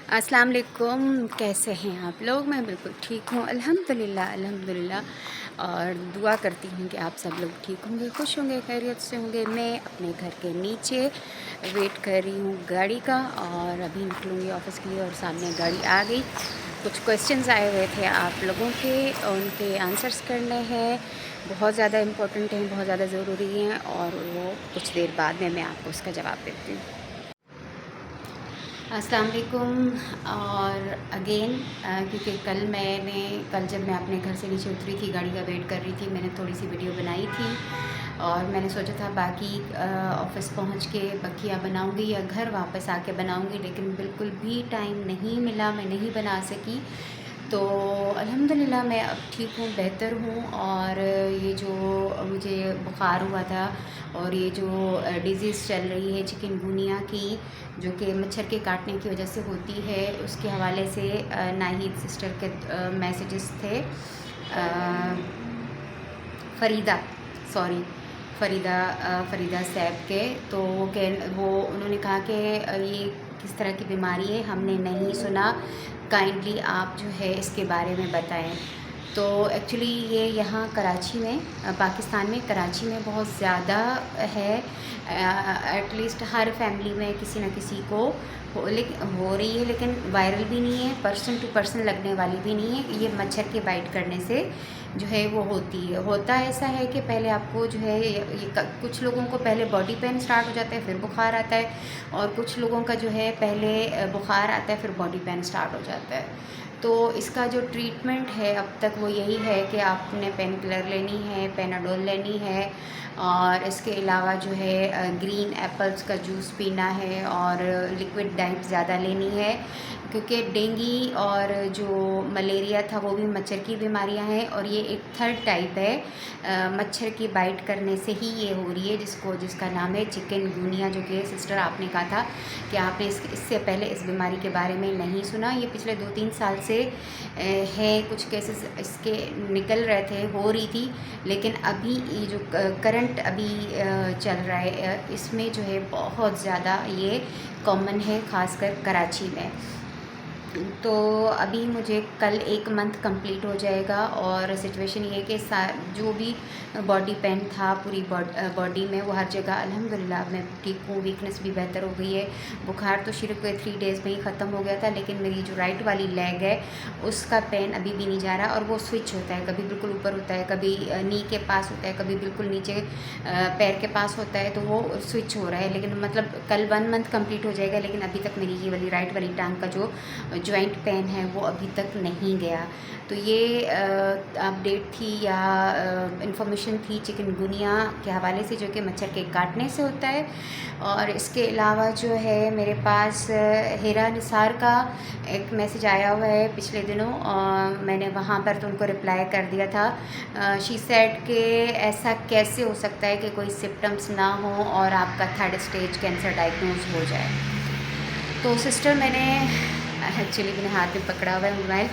अस्सलाम वालेकुम। कैसे हैं आप लोग? मैं बिल्कुल ठीक हूँ, अल्हम्दुलिल्लाह अल्हम्दुलिल्लाह। और दुआ करती हूँ कि आप सब लोग ठीक होंगे, खुश होंगे, खैरियत से होंगे। मैं अपने घर के नीचे वेट कर रही हूँ गाड़ी का, और अभी निकलूँगी ऑफ़िस के लिए। और सामने गाड़ी आ गई। कुछ क्वेश्चंस आए हुए थे आप लोगों के, उनके आंसर्स करने हैं। बहुत ज़्यादा इम्पोर्टेंट हैं, बहुत ज़्यादा ज़रूरी हैं, और वो कुछ देर बाद में मैं आपको उसका जवाब देती हूँ। अस्सलाम वालेकुम। और अगेन क्योंकि कल जब मैं अपने घर से नीचे उतरी थी, गाड़ी का वेट कर रही थी, मैंने थोड़ी सी वीडियो बनाई थी। और मैंने सोचा था बाकी ऑफ़िस पहुंच के बकिया बनाऊंगी या घर वापस आके बनाऊंगी, लेकिन बिल्कुल भी टाइम नहीं मिला, मैं नहीं बना सकी। तो अल्हम्दुलिल्लाह मैं अब ठीक हूँ, बेहतर हूँ। और ये जो मुझे बुखार हुआ था, और ये जो डिज़ीज़ चल रही है चिकनगुनिया की, जो कि मच्छर के काटने की वजह से होती है, उसके हवाले से नाहिद सिस्टर के मैसेजेस थे। फ़रीदा, सॉरी, फ़रीदा सैब के। तो वो उन्होंने कहा कि ये किस तरह की बीमारी है, हमने नहीं सुना, काइंडली आप जो है इसके बारे में बताएं। तो एक्चुअली ये यहाँ कराची में, पाकिस्तान में कराची में बहुत ज़्यादा है। एटलीस्ट हर फैमिली में किसी न किसी को हो रही है, लेकिन वायरल भी नहीं है, पर्सन टू पर्सन लगने वाली भी नहीं है। ये मच्छर के बाइट करने से जो है वो होती है। होता ऐसा है कि पहले आपको जो है कुछ लोगों को पहले बॉडी पेन स्टार्ट हो जाता है, फिर बुखार आता है। और कुछ लोगों का जो है पहले बुखार आता है, फिर बॉडी पेन स्टार्ट हो जाता है। तो इसका जो ट्रीटमेंट है अब तक वो यही है कि आपने पेन किलर लेनी है, पेनाडोल लेनी है, और इसके अलावा जो है ग्रीन एप्पल्स का जूस पीना है, और लिक्विड डाइट ज़्यादा लेनी है। क्योंकि डेंगू और जो मलेरिया था वो भी मच्छर की बीमारियां हैं, और ये एक थर्ड टाइप है मच्छर की बाइट करने से ही ये हो रही है, जिसका नाम है चिकनगुनिया। जो कि सिस्टर आपने कहा था कि आपने इससे पहले इस बीमारी के बारे में नहीं सुना। ये पिछले 2-3 साल से है, कुछ केसेस इसके निकल रहे थे, हो रही थी। लेकिन अभी ये जो करंट अभी चल रहा है, इसमें जो है बहुत ज़्यादा ये कॉमन है, ख़ासकर कराची में। तो अभी मुझे कल 1 मंथ कंप्लीट हो जाएगा, और सिचुएशन ये है कि जो भी बॉडी पेन था पूरी बॉडी में, वो हर जगह अल्हम्दुलिल्लाह मैं ठीक हूँ। वीकनेस भी बेहतर हो गई है। बुखार तो शुरू के 3 डेज़ में ही ख़त्म हो गया था, लेकिन मेरी जो राइट वाली लेग है उसका पेन अभी भी नहीं जा रहा, और वो स्विच होता है, कभी बिल्कुल ऊपर होता है, कभी नी के पास होता है, कभी बिल्कुल नीचे पैर के पास होता है। तो वो स्विच हो रहा है, लेकिन मतलब कल 1 मंथ कंप्लीट हो जाएगा, लेकिन अभी तक मेरी ये वाली राइट वाली टांग का जो जॉइंट पेन है वो अभी तक नहीं गया। तो ये अपडेट थी या इन्फॉर्मेशन थी चिकनगुनिया के हवाले से, जो कि मच्छर के काटने से होता है। और इसके अलावा जो है मेरे पास हिरा निसार का एक मैसेज आया हुआ है पिछले दिनों, मैंने वहाँ पर तो उनको रिप्लाई कर दिया था। शी सेड कि ऐसा कैसे हो सकता है कि कोई सिम्टम्स ना हो और आपका 3rd स्टेज कैंसर डायग्नोज हो जाए। तो सिस्टर, मैंने एक्चुअली मैंने हाथ में पकड़ा हुआ है मोबाइल।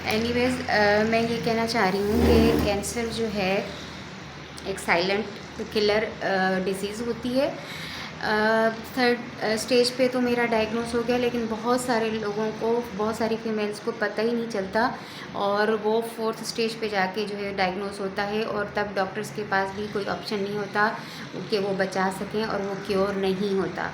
एनीवेज़, मैं ये कहना चाह रही हूँ कि कैंसर जो है एक साइलेंट किलर डिसीज़ होती है। 3rd स्टेज पे तो मेरा डायग्नोस हो गया, लेकिन बहुत सारे लोगों को, बहुत सारी फीमेल्स को पता ही नहीं चलता, और वो 4th स्टेज पे जाके जो है डायग्नोस होता है, और तब डॉक्टर्स के पास भी कोई ऑप्शन नहीं होता कि वो बचा सकें, और वो क्योर नहीं होता।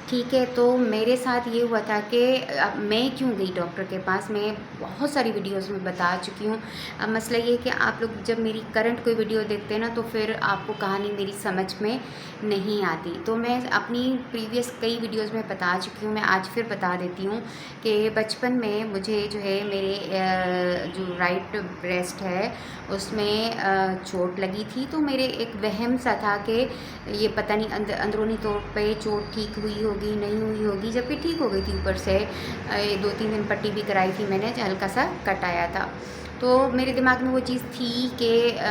ठीक है, तो मेरे साथ ये हुआ था कि अब मैं क्यों गई डॉक्टर के पास। मैं बहुत सारी वीडियोज़ में बता चुकी हूँ। अब मसला ये है कि आप लोग जब मेरी करंट कोई वीडियो देखते हैं ना, तो फिर आपको कहानी मेरी समझ में नहीं आती। तो मैं अपनी प्रीवियस कई वीडियोज़ में बता चुकी हूँ, मैं आज फिर बता देती हूँ कि बचपन में मुझे जो है मेरे जो राइट ब्रेस्ट है उसमें चोट लगी थी। तो मेरे एक वहम सा था कि ये पता नहीं अंदरूनी तौर पे चोट ठीक हुई होगी, नहीं हुई होगी, जबकि ठीक हो गई थी। ऊपर से 2-3 दिन पट्टी भी कराई थी मैंने, हल्का सा कट आया था। तो मेरे दिमाग में वो चीज़ थी कि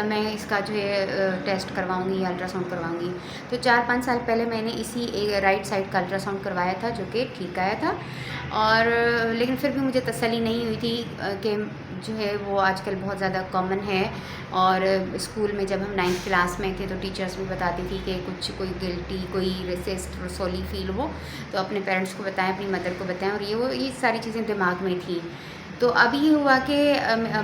मैं इसका जो है टेस्ट करवाऊँगी या अल्ट्रासाउंड करवाऊँगी। तो 4-5 साल पहले मैंने इसी राइट साइड का अल्ट्रासाउंड करवाया था, जो कि ठीक आया था। और लेकिन फिर भी मुझे तसल्ली नहीं हुई थी कि जो है वो आजकल बहुत ज़्यादा कॉमन है। और स्कूल में जब हम 9th क्लास में थे तो टीचर्स भी बताती थी कि कुछ कोई गिल्टी, कोई रेसिस्ट, रसोली फील हो तो अपने पेरेंट्स को बताएं, अपनी मदर को बताएं, और ये सारी चीज़ें दिमाग में थी। तो अब ये हुआ कि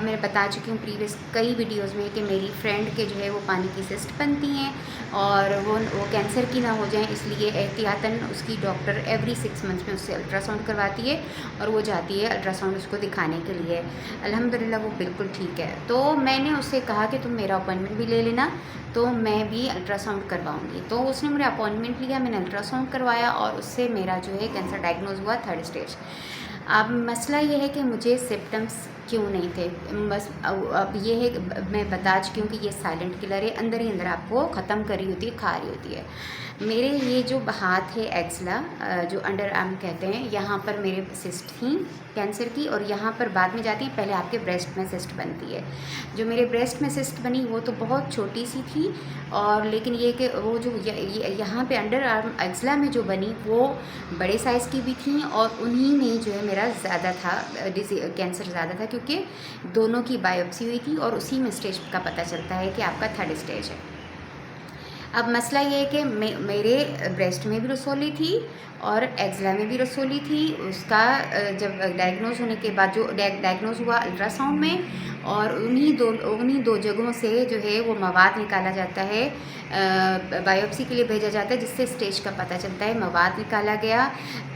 मैं बता चुकी हूँ प्रीवियस कई वीडियोस में कि मेरी फ्रेंड के जो है वो पानी की सिस्ट बनती हैं और वो कैंसर की ना हो जाए, इसलिए एहतियातन उसकी डॉक्टर एवरी 6 मंथ्स में उससे अल्ट्रासाउंड करवाती है और वो जाती है अल्ट्रासाउंड उसको दिखाने के लिए। अल्हम्दुलिल्लाह वो बिल्कुल ठीक है। तो मैंने उससे कहा कि तुम मेरा अपॉइंटमेंट भी ले लेना, तो मैं भी अल्ट्रासाउंड करवाऊँगी। तो उसने मेरा अपॉइंटमेंट लिया, मैंने अल्ट्रासाउंड करवाया और उससे मेरा जो है कैंसर डायग्नोज हुआ 3rd स्टेज। अब मसला ये है कि मुझे सिम्पटम्स क्यों नहीं थे, बस अब ये है मैं बता चुकी हूँ कि ये साइलेंट किलर है, अंदर ही अंदर आपको ख़त्म कर रही होती है, खा रही होती है। मेरे ये जो हाथ है एक्सला, जो अंडर आर्म कहते हैं, यहाँ पर मेरे सिस्ट थी कैंसर की, और यहाँ पर बाद में जाती है, पहले आपके ब्रेस्ट में सिस्ट बनती है। जो मेरे ब्रेस्ट में सिस्ट बनी वो तो बहुत छोटी सी थी, और लेकिन ये कि वो जो यहाँ पे अंडर आर्म एक्सला में जो बनी वो बड़े साइज़ की भी थी, और उन्हीं में जो है मेरा ज़्यादा था, कैंसर ज़्यादा था, क्योंकि दोनों की बायोप्सी हुई थी और उसी में स्टेज का पता चलता है कि आपका 3rd स्टेज है। अब मसला ये है कि मेरे ब्रेस्ट में भी रसोली थी और एक्सला में भी रसोली थी। उसका जब डायग्नोज होने के बाद जो डायग्नोज हुआ अल्ट्रासाउंड में, और उन्हीं दो जगहों से जो है वो मवाद निकाला जाता है, बायोप्सी के लिए भेजा जाता है, जिससे स्टेज का पता चलता है। मवाद निकाला गया,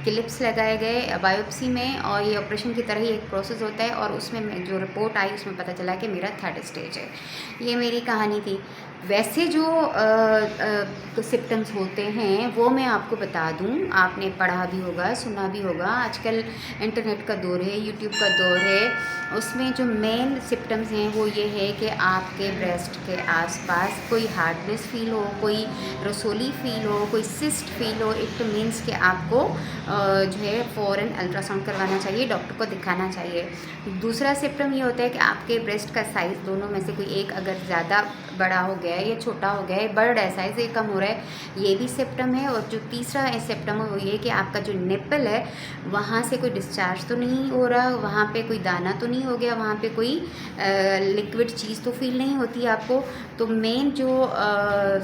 क्लिप्स लगाए गए बायोप्सी में, और ये ऑपरेशन की तरह ही एक प्रोसेस होता है, और उसमें जो रिपोर्ट आई उसमें पता चला कि मेरा 3rd स्टेज है। ये मेरी कहानी थी। वैसे जो सिम्टम्स होते हैं वो मैं आपको बता दूं, आपने पढ़ा भी होगा, सुना भी होगा, आजकल इंटरनेट का दौर है, यूट्यूब का दौर है। उसमें जो मेन सिम्टम्स हैं वो ये है कि आपके ब्रेस्ट के आसपास कोई हार्डनेस फील हो, कोई रसोली फील हो, कोई सिस्ट फील हो, इट मीन्स कि आपको जो है फ़ौरन अल्ट्रासाउंड करवाना चाहिए, डॉक्टर को दिखाना चाहिए। दूसरा सिम्टम ये होता है कि आपके ब्रेस्ट का साइज़ दोनों में से कोई एक अगर ज़्यादा बड़ा हो गया है या छोटा हो गया है, बढ़ रहा है साइज़, ये कम हो रहा है, ये भी सिम्टम है। और जो तीसरा सिम्टम है वो ये कि आपका जो निप्पल है वहाँ से कोई डिस्चार्ज तो नहीं हो रहा, वहाँ पे कोई दाना तो नहीं हो गया, वहाँ पे कोई लिक्विड चीज़ तो फील नहीं होती है आपको। तो मेन जो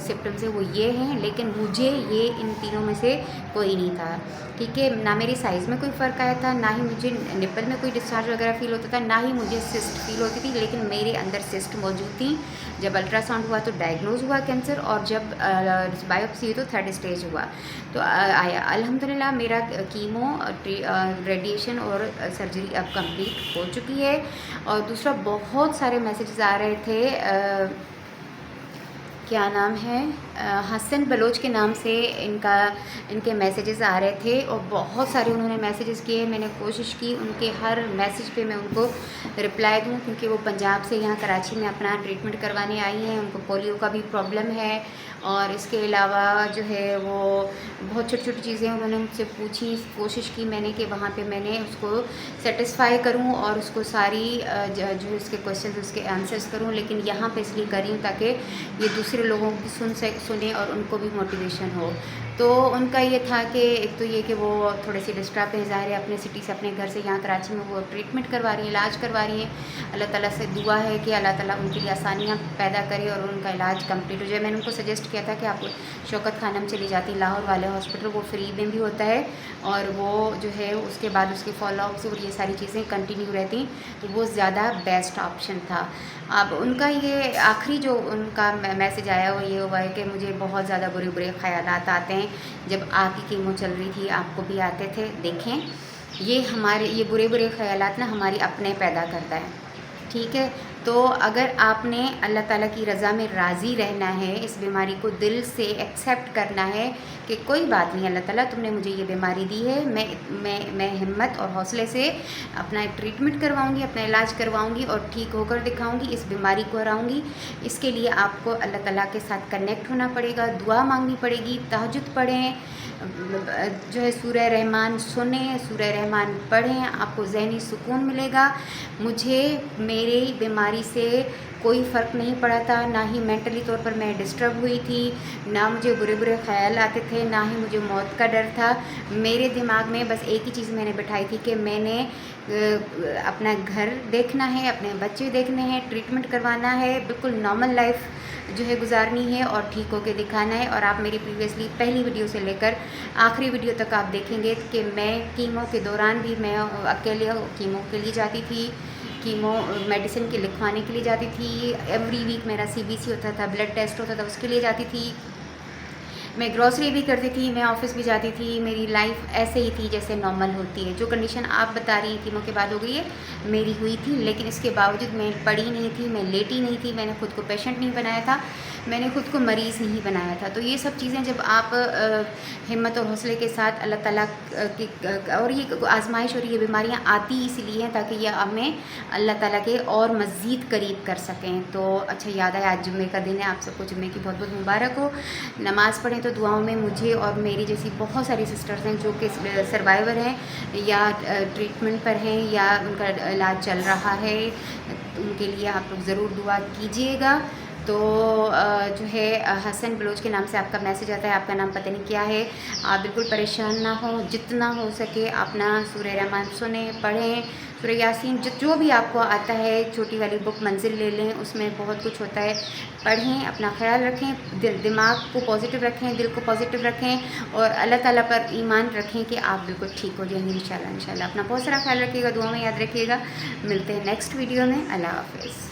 सिम्टम्स है वो ये हैं, लेकिन मुझे ये इन तीनों में से कोई नहीं था, ठीक है। ना मेरी साइज़ में कोई फ़र्क आया था, ना ही मुझे निप्पल में कोई डिस्चार्ज वगैरह फील होता था, ना ही मुझे सिस्ट फील होती थी, लेकिन मेरे अंदर सिस्ट मौजूद थी। जब अल्ट्रासाउंड हुआ तो डायग्नोज हुआ कैंसर, और जब बायोप्सी हुई तो 3rd स्टेज हुआ। तो आया अल्हम्दुलिल्लाह, मेरा कीमो, रेडिएशन और सर्जरी अब कंप्लीट हो चुकी है। और दूसरा बहुत सारे मैसेजेस आ रहे थे, क्या नाम है, हसन बलोच के नाम से इनके मैसेजेस आ रहे थे, और बहुत सारे उन्होंने मैसेजेस किए। मैंने कोशिश की उनके हर मैसेज पे मैं उनको रिप्लाई दूं, क्योंकि वो पंजाब से यहाँ कराची में अपना ट्रीटमेंट करवाने आई हैं, उनको पोलियो का भी प्रॉब्लम है, और इसके अलावा जो है वो बहुत छोटी छोटी चीज़ें उन्होंने मुझसे पूछी। कोशिश की मैंने कि वहाँ पे मैंने उसको सेटिस्फाई करूँ और उसको सारी जो इसके क्वेश्चन उसके आंसर्स करूँ, लेकिन यहाँ पे इसलिए कर रही हूँ ताकि ये दूसरे लोगों को भी सुने और उनको भी मोटिवेशन हो। तो उनका ये था कि एक तो ये कि वो थोड़े से डिस्टर्ब है, ज़ाहिर है, अपने सिटी से, अपने घर से यहाँ कराची में वो ट्रीटमेंट करवा रही हैं, इलाज करवा रही हैं। अल्लाह ताला से दुआ है कि अल्लाह ताला उनके लिए आसानियाँ पैदा करे और उनका इलाज कंप्लीट हो जाए। मैंने उनको सजेस्ट किया था कि आप शौकत खानम चली जाती, लाहौर वाले हॉस्पिटल, वो फ्री में भी होता है, और वो जो है उसके बाद उसके फॉलोअप्स और ये सारी चीज़ें कंटिन्यू रहती, तो वो ज़्यादा बेस्ट ऑप्शन था। अब उनका ये आखिरी जो उनका मैसेज आया वो ये हुआ है कि मुझे बहुत ज़्यादा बुरे बुरे ख़यालात आते हैं, जब आपकी कीमो चल रही थी आपको भी आते थे। देखें, ये बुरे बुरे ख़यालात ना हमारी अपने पैदा करता है, ठीक है। तो अगर आपने अल्लाह ताला की रज़ा में राज़ी रहना है, इस बीमारी को दिल से एक्सेप्ट करना है कि कोई बात नहीं, अल्लाह ताला तुमने मुझे ये बीमारी दी है, मैं हिम्मत और हौसले से अपना ट्रीटमेंट करवाऊंगी, अपना इलाज करवाऊंगी और ठीक होकर दिखाऊंगी, इस बीमारी को हराऊंगी। इसके लिए आपको अल्लाह ताला के साथ कनेक्ट होना पड़ेगा, दुआ मांगनी पड़ेगी, तहज्जुद पढ़ें, जो है सूरह रहमान सुने, सूरह रहमान पढ़ें, आपको ज़हनी सुकून मिलेगा। मुझे मेरी बीमारी बीमारी से कोई फ़र्क नहीं पड़ा था, ना ही मेंटली तौर पर मैं डिस्टर्ब हुई थी, ना मुझे बुरे बुरे ख़्याल आते थे, ना ही मुझे मौत का डर था। मेरे दिमाग में बस एक ही चीज़ मैंने बिठाई थी कि मैंने अपना घर देखना है, अपने बच्चे देखने हैं, ट्रीटमेंट करवाना है, बिल्कुल नॉर्मल लाइफ जो है गुजारनी है और ठीक होके दिखाना है। और आप मेरी प्रीवियसली पहली वीडियो से लेकर आखिरी वीडियो तक आप देखेंगे कि मैं कीमो के दौरान भी मैं अकेले कीमो के लिए जाती थी, कीमो मेडिसिन के लिखवाने के लिए जाती थी, एवरी वीक मेरा CBC होता था, ब्लड टेस्ट होता था, उसके लिए जाती थी, मैं ग्रॉसरी भी करती थी, मैं ऑफ़िस भी जाती थी। मेरी लाइफ ऐसे ही थी जैसे नॉर्मल होती है। जो कंडीशन आप बता रही हैं कीमो के बाद हो गई है, मेरी हुई थी, लेकिन इसके बावजूद मैं पड़ी नहीं थी, मैं लेटी नहीं थी, मैंने खुद को पेशेंट नहीं बनाया था, मैंने खुद को मरीज़ नहीं बनाया था। तो ये सब चीज़ें जब आप हिम्मत और हौसले के साथ अल्लाह ताला की और ये आजमाइश और ये बीमारियाँ आती इसलिए हैं ताकि ये हमें अल्लाह ताला के और मज़ीद करीब कर सकें। तो अच्छा याद आया, आज जुम्मे का दिन है, आप सबको जुम्मे की बहुत बहुत मुबारक हो। नमाज़ पढ़ें तो दुआओं में मुझे और मेरी जैसी बहुत सारी सिस्टर्स हैं जो कि सर्वाइवर हैं या ट्रीटमेंट पर हैं या उनका इलाज चल रहा है, उनके लिए आप लोग ज़रूर दुआ कीजिएगा। तो जो है हसन बलोच के नाम से आपका मैसेज आता है, आपका नाम पता नहीं क्या है। आप बिल्कुल परेशान ना हो, जितना हो सके अपना सूरह रहमान सुने, पढ़ें, सूरह यासीन, जो भी आपको आता है, छोटी वाली बुक मंजिल ले लें, उसमें बहुत कुछ होता है, पढ़ें, अपना ख्याल रखें, दिमाग को पॉजिटिव रखें, दिल को पॉजिटिव रखें और अल्लाह ताला पर ईमान रखें कि आप बिल्कुल ठीक हो जाएंगे इंशाल्लाह। अपना बहुत सारा ख्याल रखिएगा, दुआ में याद रखिएगा। मिलते हैं नेक्स्ट वीडियो में। अल्लाह हाफ़िज़।